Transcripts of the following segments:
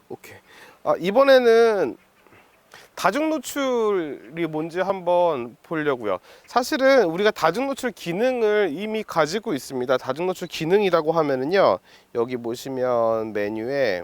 오케이. 이번에는 다중 노출이 뭔지 한번 보려고요. 사실은 우리가 다중 노출 기능을 이미 가지고 있습니다. 다중 노출 기능이라고 하면은요, 여기 보시면 메뉴에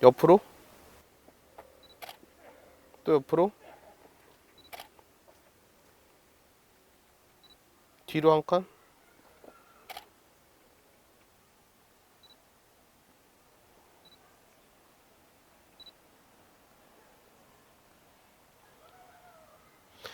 옆으로, 또 옆으로, 뒤로 한 칸.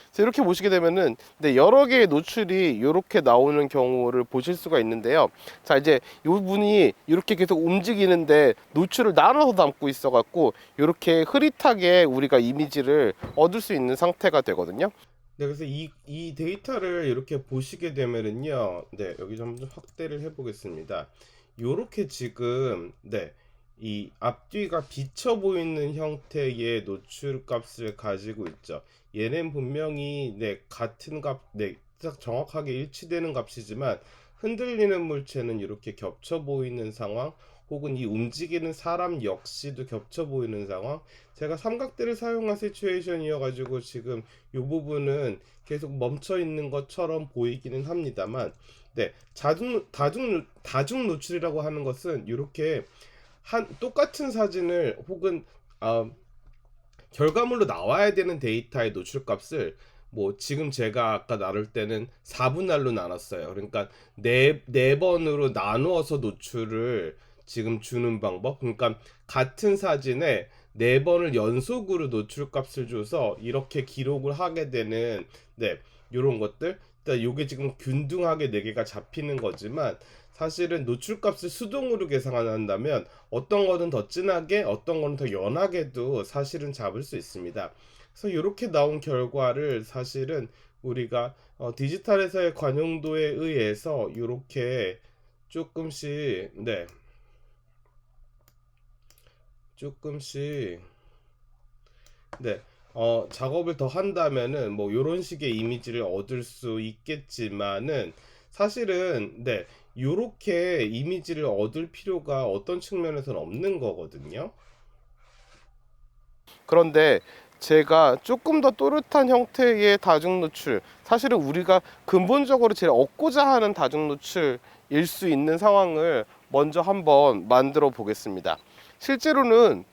그래서 이렇게 보시게 되면은 여러 개의 노출이 이렇게 나오는 경우를 보실 수가 있는데요. 자, 이제 이 분이 이렇게 계속 움직이는데 노출을 나눠서 담고 있어 갖고 이렇게 흐릿하게 우리가 이미지를 얻을 수 있는 상태가 되거든요. 네, 그래서 이 데이터를 이렇게 보시게 되면은요, 네, 여기 좀 확대를 해보겠습니다. 요렇게 지금, 네, 이 앞뒤가 비쳐 보이는 형태의 노출 값을 가지고 있죠. 얘는 분명히, 네, 같은 값, 네, 딱 정확하게 일치되는 값이지만 흔들리는 물체는 이렇게 겹쳐 보이는 상황, 혹은 이 움직이는 사람 역시도 겹쳐 보이는 상황. 제가 삼각대를 사용한 시츄에이션이어 가지고 지금 이 부분은 계속 멈춰 있는 것처럼 보이기는 합니다만, 네, 다중 노출이라고 하는 것은 이렇게 한 똑같은 사진을, 혹은 어, 결과물로 나와야 되는 데이터의 노출값을, 뭐 지금 제가 아까 나눌 때는 4분할로 나눴어요. 그러니까 네 번으로 나누어서 노출을 지금 주는 방법. 그러니까 같은 사진에 네 번을 연속으로 노출값을 줘서 이렇게 기록을 하게 되는, 네, 이런 것들. 일단 요게 지금 균등하게 네 개가 잡히는 거지만, 사실은 노출값을 수동으로 계산한다면 어떤 거는 더 진하게, 어떤 거는 더 연하게도 사실은 잡을 수 있습니다. 그래서 이렇게 나온 결과를 사실은 우리가 디지털에서의 관용도에 의해서 이렇게 조금씩, 네, 조금씩, 네, 작업을 더 한다면은 뭐 이런 식의 이미지를 얻을 수 있겠지만은, 사실은, 네, 이렇게 이미지를 얻을 필요가 어떤 측면에서는 없는 거거든요. 그런데 제가 조금 더 또렷한 형태의 다중 노출, 사실은 우리가 근본적으로 제일 얻고자 하는 다중 노출일 수 있는 상황을 먼저 한번 만들어 보겠습니다. 실제로는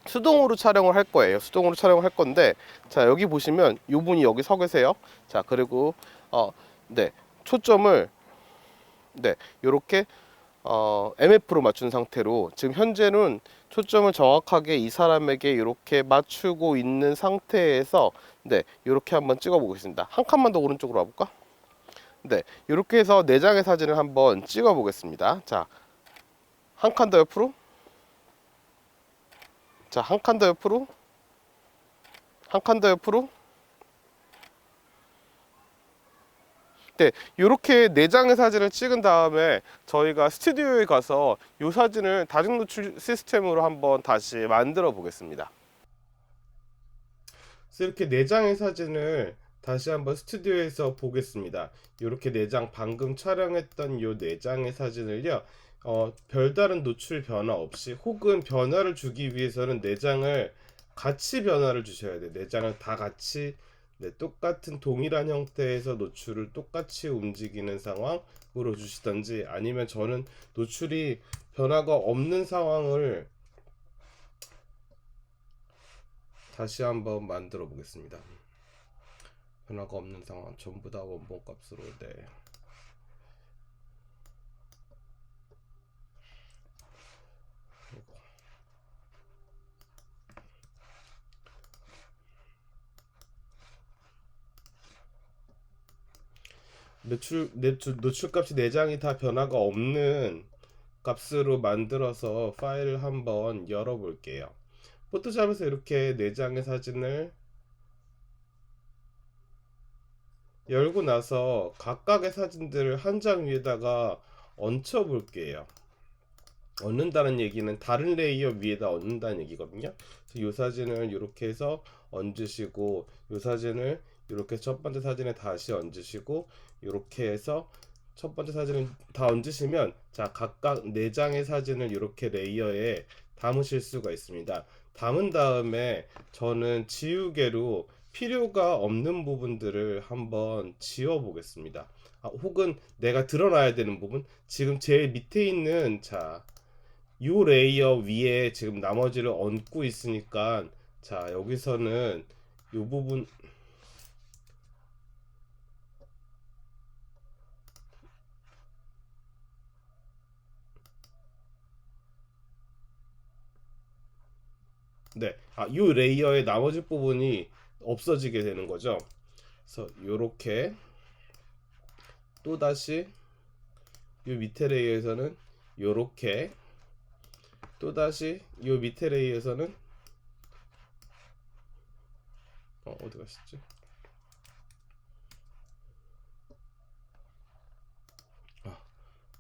수동으로 촬영을 할 거예요. 수동으로 촬영을 할 건데, 자, 여기 보시면 이분이 여기 서 계세요. 자, 그리고 네, 초점을, 네, 요렇게 MF로 맞춘 상태로 지금 현재는 초점을 정확하게 이 사람에게 이렇게 맞추고 있는 상태에서, 네, 이렇게 한번 찍어 보겠습니다. 한 칸만 더 오른쪽으로 와볼까? 네, 이렇게 해서 네 장의 사진을 한번 찍어 보겠습니다. 자, 한 칸 더 옆으로, 자, 한 칸 더 옆으로, 한 칸 더 옆으로. 네, 이렇게 네 장의 사진을 찍은 다음에 저희가 스튜디오에 가서 이 사진을 다중 노출 시스템으로 한번 다시 만들어 보겠습니다. 그래서 이렇게 네 장의 사진을 다시 한번 스튜디오에서 보겠습니다. 이렇게 네 장, 방금 촬영했던 이 네 장의 사진을요, 별다른 노출 변화 없이, 혹은 변화를 주기 위해서는 네 장을 같이 변화를 주셔야 돼요. 네 장을 다 같이, 네, 똑같은 동일한 형태에서 노출을 똑같이 움직이는 상황으로 주시던지, 아니면 저는 노출이 변화가 없는 상황을 다시 한번 만들어 보겠습니다. 변화가 없는 상황, 전부 다 원본 값으로. 네. 노출값이 4장이 다 변화가 없는 값으로 만들어서 파일을 한번 열어볼게요. 포토샵에서 이렇게 4장의 사진을 열고 나서 각각의 사진들을 한 장 위에다가 얹혀 볼게요. 얹는다는 얘기는 다른 레이어 위에다 얹는다는 얘기거든요. 그래서 이 사진을 이렇게 해서 얹으시고, 이 사진을 이렇게 첫 번째 사진에 다시 얹으시고, 이렇게 해서 첫 번째 사진을 다 얹으시면, 자, 각각 4장의 사진을 이렇게 레이어에 담으실 수가 있습니다. 담은 다음에 저는 지우개로 필요가 없는 부분들을 한번 지워 보겠습니다. 혹은 내가 드러나야 되는 부분, 지금 제일 밑에 있는, 자, 요 레이어 위에 지금 나머지를 얹고 있으니까, 자, 여기서는 요 부분, 네, 요 레이어의 나머지 부분이 없어지게 되는 거죠. 그래서 요렇게 또 다시 요 밑에 레이어에서는 요렇게, 또 다시 요 밑에 레이어에서는 어디 가셨지?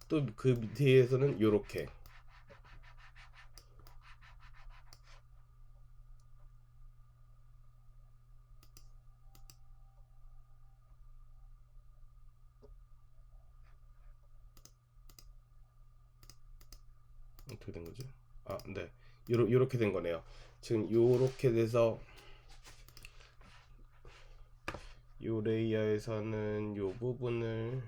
또 그 뒤에서는 요렇게. 어떻게 된 거지? 네. 요렇게 된 거네요. 지금 요렇게 돼서 요 레이어에서는 요 부분을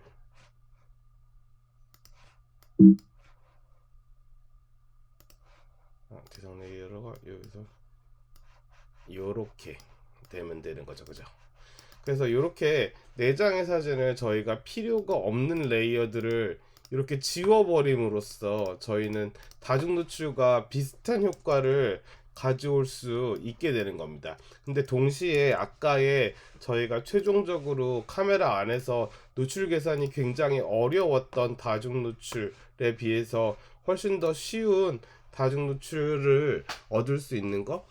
대상 레이어가 여기서 요렇게 되면 되는 거죠. 그죠? 그래서 이렇게 4장의 사진을 저희가 필요가 없는 레이어들을 이렇게 지워버림으로써 저희는 다중 노출과 비슷한 효과를 가져올 수 있게 되는 겁니다. 근데 동시에 아까의 저희가 최종적으로 카메라 안에서 노출 계산이 굉장히 어려웠던 다중 노출에 비해서 훨씬 더 쉬운 다중 노출을 얻을 수 있는 거.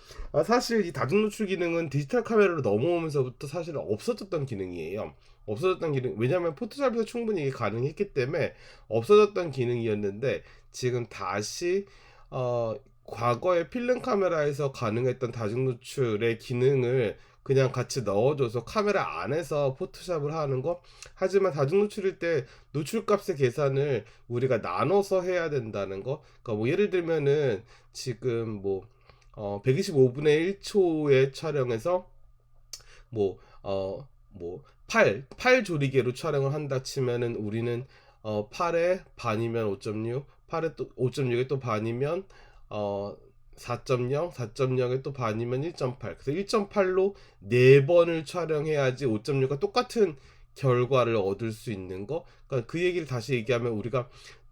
사실 이 다중 노출 기능은 디지털 카메라로 넘어오면서부터 사실 없어졌던 기능이에요. 없어졌던 기능, 왜냐하면 포토샵에서 충분히 이게 가능했기 때문에 없어졌던 기능이었는데, 지금 다시 과거의 필름 카메라에서 가능했던 다중 노출의 기능을 그냥 같이 넣어줘서 카메라 안에서 포토샵을 하는 거. 하지만 다중 노출일 때 노출값의 계산을 우리가 나눠서 해야 된다는 거. 그러니까 뭐 예를 들면은 지금 뭐 125분의 1초의 촬영에서 뭐 8 조리개로 촬영을 한다 치면은 우리는 8에 반이면 5.6, 8에 또 5.6에 또 반이면 4.0, 4.0에 또 반이면 1.8. 그래서 1.8로 4번을 촬영해야지 5.6과 똑같은 결과를 얻을 수 있는 거. 그러니까 그 얘기를 다시 얘기하면 우리가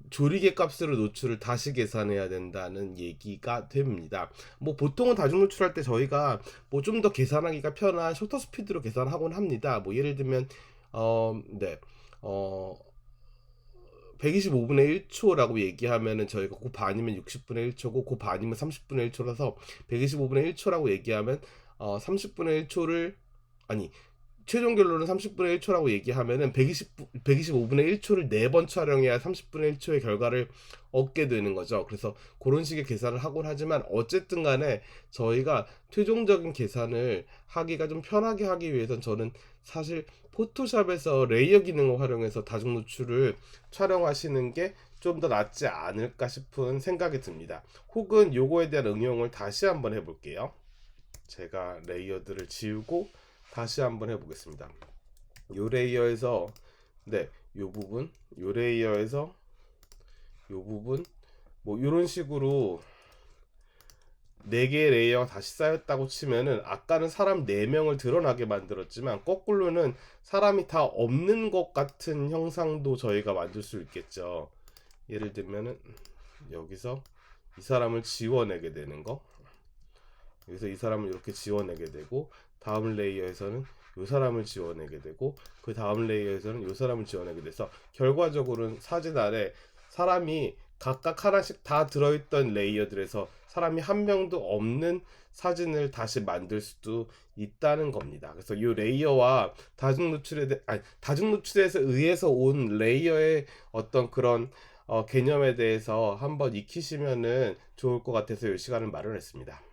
조리개 값으로 노출을 다시 계산해야 된다는 얘기가 됩니다. 뭐 보통은 다중 노출할 때 저희가 뭐 좀 더 계산하기가 편한 셔터 스피드로 계산하곤 합니다. 뭐 예를 들면 네. 125분의 1초라고 얘기하면은 저희가 그 반이면 60분의 1초고 그 반이면 30분의 1초라서 125분의 1초라고 얘기하면 30분의 1초를, 아니, 최종 결론은 30분의 1초라고 얘기하면은 125분의 1초를 4번 촬영해야 30분의 1초의 결과를 얻게 되는 거죠. 그래서 그런 식의 계산을 하곤 하지만 어쨌든 간에 저희가 최종적인 계산을 하기가 좀 편하게 하기 위해선 저는 사실 포토샵에서 레이어 기능을 활용해서 다중 노출을 촬영하시는 게 좀 더 낫지 않을까 싶은 생각이 듭니다. 혹은 요거에 대한 응용을 다시 한번 해볼게요. 제가 레이어들을 지우고 다시 한번 해보겠습니다. 요 레이어에서, 네, 요 부분, 요 레이어에서 요 부분, 뭐 이런 식으로 4개의 레이어가 다시 쌓였다고 치면은 아까는 사람 4명을 드러나게 만들었지만 거꾸로는 사람이 다 없는 것 같은 형상도 저희가 만들 수 있겠죠. 예를 들면은 여기서 이 사람을 지워내게 되는 거, 여기서 이 사람을 이렇게 지워내게 되고, 다음 레이어에서는 이 사람을 지워내게 되고, 그 다음 레이어에서는 이 사람을 지워내게 돼서 결과적으로는 사진 아래 사람이 각각 하나씩 다 들어있던 레이어들에서 사람이 한 명도 없는 사진을 다시 만들 수도 있다는 겁니다. 그래서 이 레이어와 다중 노출에 의해서 온 레이어의 어떤 그런 개념에 대해서 한번 익히시면은 좋을 것 같아서 이 시간을 마련했습니다.